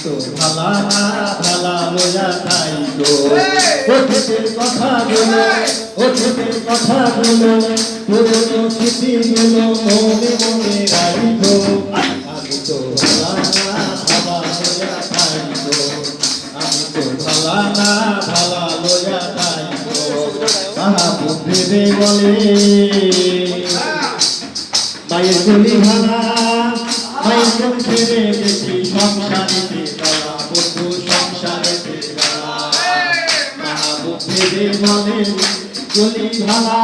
তো ভালা না ভালা লয়া তাই গো অতীতের কথা গুলো অতীতের কথা গুলো পুরনো স্মৃতিগুলো মনে মনে রাখবো আমি তো ভালা না ভালা লয়া তাই গো আমি তো ভালা না ভালা লয়া তাই গো মাহবুব ভেবে বলে মায়ের গলি ভালা মায়ের কোন ছেড়ে বেশি সংসারেতে গলা বন্ধু সংসারেতে গলা মাহবুব ভেবে বলে গলি ভালা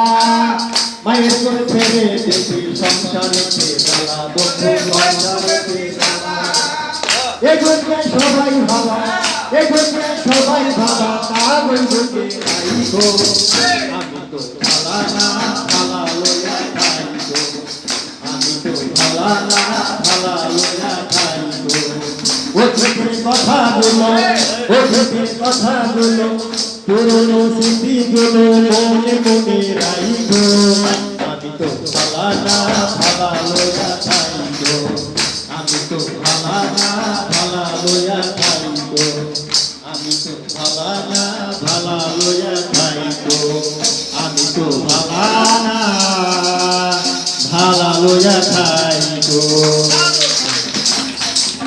মায়ের কোন ছেড়ে বেশি সংসারেতে গলা বন্ধু সংসারেতে গলা এগোতে সবাই ভালা এগোতে সবাই ভালা তা বন্ধুকে আইগো আমি তো ভালা না ভালা লয়া তাই গো আমি তো ভালা না ভালা লয়া তাই গো অতীতের কথা গুলো অতীতের কথা গুলো পুরনো স্মৃতিগুলো মনে মনে রাখবো আমি তো ভালা না ভালা লয়া তাই গো আমি তো ভালা না ভালা লয়া তাই গো আমি তো ভালা না ভালা লয়া তাই গো আমি তো